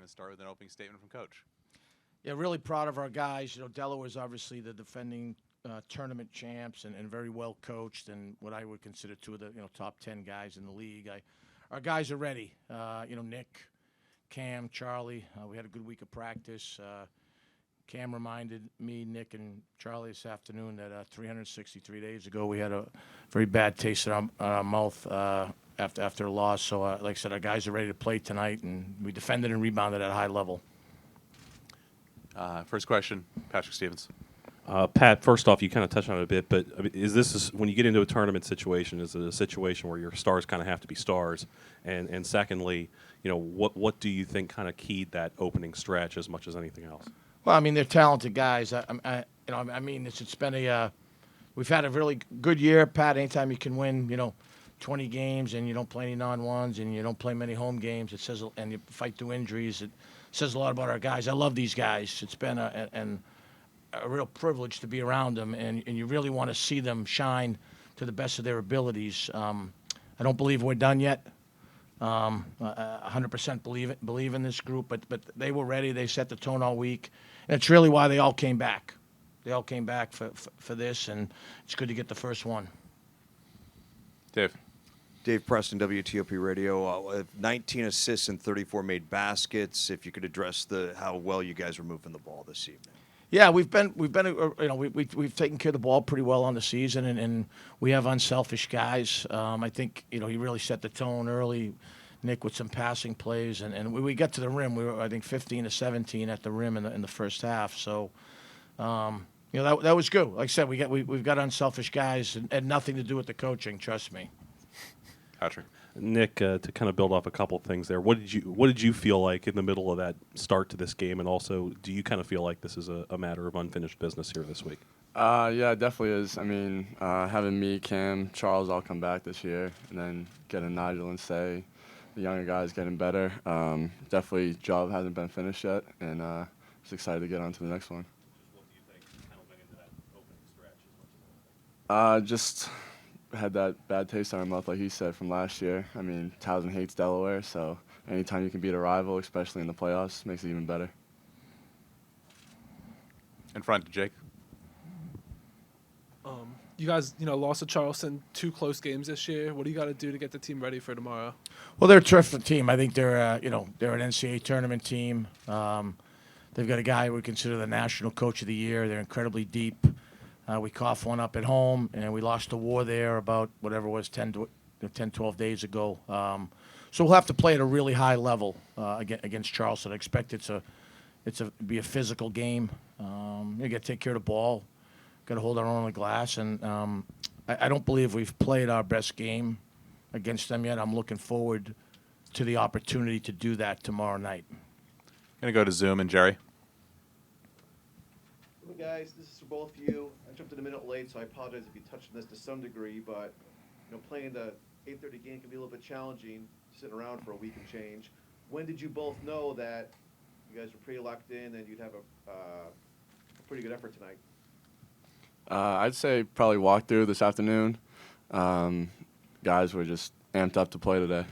to start with an opening statement from Coach. Yeah, really proud of our guys. Delaware is obviously the defending tournament champs and very well coached, and what I would consider two of the top 10 guys in the league. Our guys are ready. Nick, Cam, Charlie. We had a good week of practice. Cam reminded me, Nick, and Charlie this afternoon that 363 days ago we had a very bad taste in our mouth after a loss. So, like I said, our guys are ready to play tonight, and we defended and rebounded at a high level. First question, Patrick Stevens. Pat, first off, you kind of touched on it a bit, but is this when you get into a tournament situation, is it a situation where your stars kind of have to be stars? And secondly, what do you think kind of keyed that opening stretch as much as anything else? Well, I mean, they're talented guys. We've had a really good year, Pat. Anytime you can win, 20 games and you don't play any non-ones and you don't play many home games, and you fight through injuries, it says a lot about our guys. I love these guys. It's been a real privilege to be around them, and you really want to see them shine to the best of their abilities. I don't believe we're done yet. 100% believe in this group, but they were ready. They set the tone all week, and it's really why they all came back. They all came back for this, and it's good to get the first one. Dave Preston, WTOP Radio. 19 assists and 34 made baskets. If you could address how well you guys are moving the ball this evening. Yeah, we've taken care of the ball pretty well on the season, and we have unselfish guys. I think he really set the tone early, Nick, with some passing plays, and we got to the rim. We were, I think, 15 to 17 at the rim in the first half. So, that was good. Like I said, we've got unselfish guys, and had nothing to do with the coaching. Trust me. Patrick. Nick, to kind of build off a couple things there, what did you feel like in the middle of that start to this game, and also do you kind of feel like this is a matter of unfinished business here this week? Yeah, it definitely is. I mean, having me, Cam, Charles all come back this year, and then getting Nigel and Say, the younger guys getting better. Definitely, job hasn't been finished yet, and just excited to get on to the next one. What do you think kind of went into that opening stretch? Just had that bad taste in our mouth, like he said, from last year. I mean, Towson hates Delaware, so anytime you can beat a rival, especially in the playoffs, makes it even better. In front to Jake. You guys, lost to Charleston, 2 close games this year. What do you got to do to get the team ready for tomorrow? Well, they're a terrific team. I think they're they're an NCAA tournament team. They've got a guy we consider the national coach of the year. They're incredibly deep. We coughed one up at home, and we lost the war there about whatever it was 10, 12 days ago. So we'll have to play at a really high level against Charleston. I expect it's be a physical game. You got to take care of the ball, got to hold our own on the glass, and I don't believe we've played our best game against them yet. I'm looking forward to the opportunity to do that tomorrow night. Going to go to Zoom and Jerry. Hey guys, this is for both of you. I jumped in a minute late, so I apologize if you touched on this to some degree, but playing the 8:30 game can be a little bit challenging, sitting around for a week and change. When did you both know that you guys were pretty locked in and you'd have a pretty good effort tonight? I'd say probably walk through this afternoon. Guys were just amped up to play today.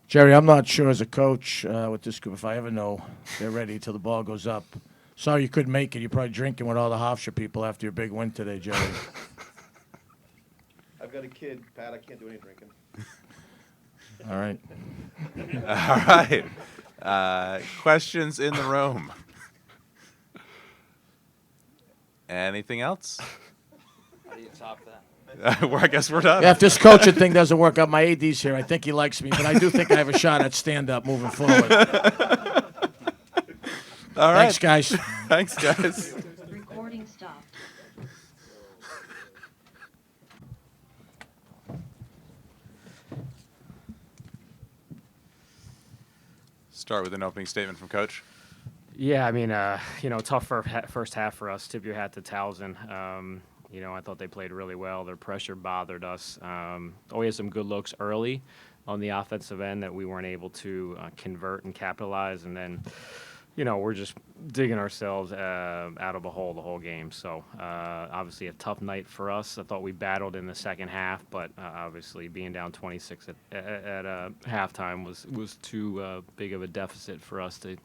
Jerry, I'm not sure as a coach with this group if I ever know they're ready till the ball goes up. Sorry you couldn't make it. You're probably drinking with all the Hofstra people after your big win today, Jerry. I've got a kid, Pat. I can't do any drinking. All right. All right. Questions in the room? Anything else? How do you top that? I guess we're done. Yeah, if this coaching thing doesn't work out, my AD's here. I think he likes me, but I do think I have a shot at stand-up moving forward. All right. Thanks, guys. Thanks, guys. Recording stopped. Start with an opening statement from Coach. Yeah, I mean, tough first half for us. Tip your hat to Towson. I thought they played really well. Their pressure bothered us. We had some good looks early on the offensive end that we weren't able to convert and capitalize. And then, we're just digging ourselves out of a hole the whole game. So obviously a tough night for us. I thought we battled in the second half, but obviously being down 26 at halftime was too big of a deficit for us to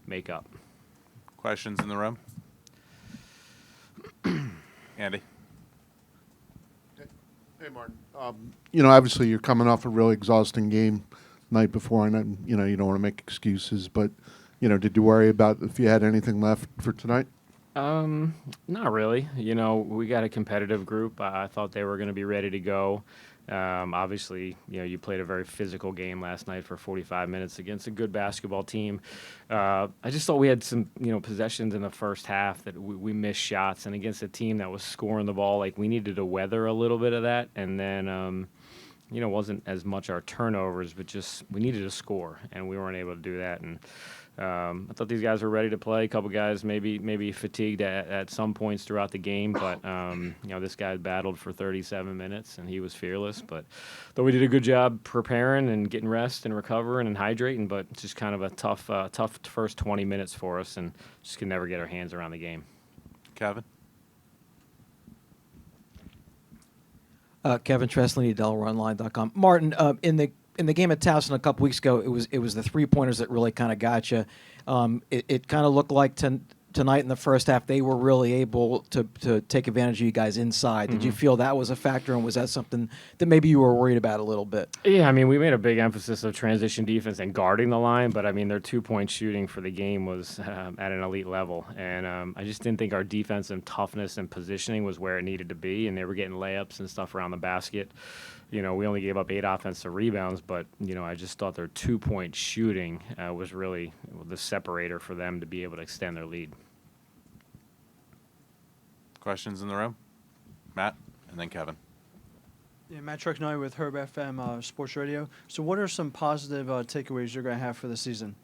make up. Questions in the room? Andy? Hey, Martin. Obviously you're coming off a really exhausting game night before, and you don't want to make excuses, but did you worry about if you had anything left for tonight? Not really. We got a competitive group. I thought they were going to be ready to go. Obviously, you played a very physical game last night for 45 minutes against a good basketball team. I just thought we had some, possessions in the first half that we missed shots, and against a team that was scoring the ball, like we needed to weather a little bit of that, and then, wasn't as much our turnovers, but just we needed to score, and we weren't able to do that. And I thought these guys were ready to play. A couple guys maybe fatigued at some points throughout the game, but this guy battled for 37 minutes and he was fearless. But though we did a good job preparing and getting rest and recovering and hydrating, but just kind of a tough first 20 minutes for us, and just could never get our hands around the game. Kevin? Kevin Treslini, DelawareOnline.com. Martin, in the game at Towson a couple weeks ago, it was the 3-pointers that really kind of got you. It kind of looked like tonight in the first half they were really able to take advantage of you guys inside. Did you feel that was a factor, and was that something that maybe you were worried about a little bit? Yeah, we made a big emphasis of transition defense and guarding the line, but their 2-point shooting for the game was at an elite level, and I just didn't think our defensive toughness and positioning was where it needed to be, and they were getting layups and stuff around the basket. We only gave up 8 offensive rebounds, but I just thought their 2-point shooting was really the separator for them to be able to extend their lead. Questions in the room? Matt, and then Kevin. Yeah, Matt Trucknoy with Herb FM Sports Radio. So what are some positive takeaways you're going to have for the season?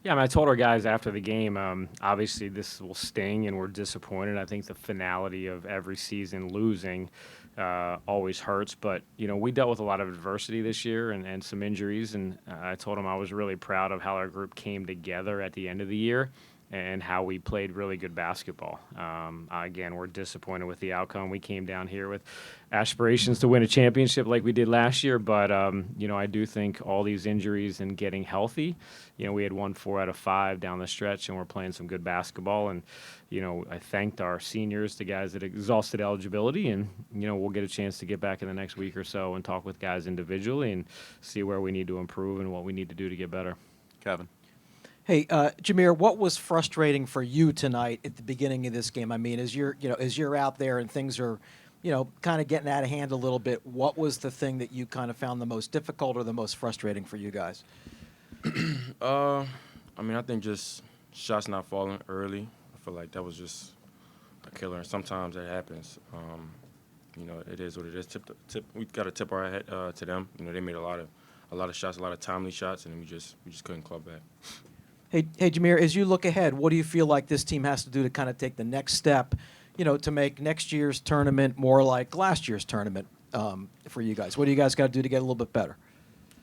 Yeah, I told our guys after the game, obviously this will sting and we're disappointed. I think the finality of every season losing always hurts, but we dealt with a lot of adversity this year and some injuries, and I told them I was really proud of how our group came together at the end of the year and how we played really good basketball. Again, we're disappointed with the outcome. We came down here with aspirations to win a championship like we did last year, but I do think all these injuries and getting healthy, we had won 4 out of 5 down the stretch, and we're playing some good basketball. And I thanked our seniors, the guys that exhausted eligibility, and we'll get a chance to get back in the next week or so and talk with guys individually and see where we need to improve and what we need to do to get better. Kevin? Hey, Jameer, what was frustrating for you tonight at the beginning of this game? As you're out there and things are, kind of getting out of hand a little bit, what was the thing that you kind of found the most difficult or the most frustrating for you guys? I think just shots not falling early. I feel like that was just a killer, and sometimes that happens. It is what it is. We got to tip our head to them. They made a lot of shots, a lot of timely shots, and we just couldn't club back. Hey, Jameer, as you look ahead, what do you feel like this team has to do to kind of take the next step, to make next year's tournament more like last year's tournament for you guys? What do you guys got to do to get a little bit better?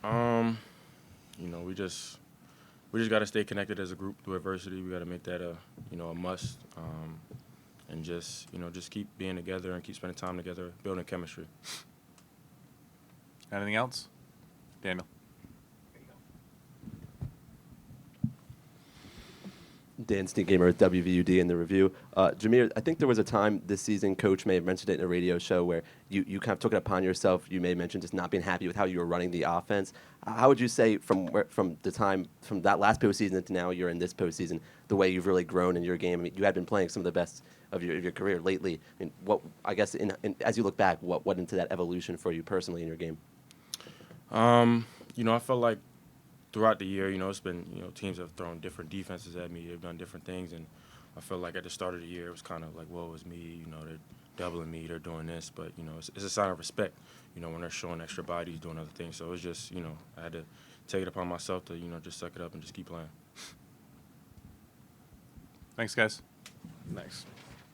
We just got to stay connected as a group through adversity. We got to make that a must, and just keep being together and keep spending time together, building chemistry. Anything else? Daniel? Dan Steengamer with WVUD in the review. Jameer, I think there was a time this season, Coach may have mentioned it in a radio show, where you kind of took it upon yourself. You may have mentioned just not being happy with how you were running the offense. How would you say from that last postseason to now you're in this postseason, the way you've really grown in your game? You had been playing some of the best of your career lately. As you look back, what went into that evolution for you personally in your game? I felt like throughout the year, it's been, teams have thrown different defenses at me. They've done different things, and I felt like at the start of the year, it was kind of like, whoa, it's me. They're doubling me, they're doing this. But, it's a sign of respect, when they're showing extra bodies, doing other things. So it was just, I had to take it upon myself to, just suck it up and just keep playing. Thanks, guys. Thanks.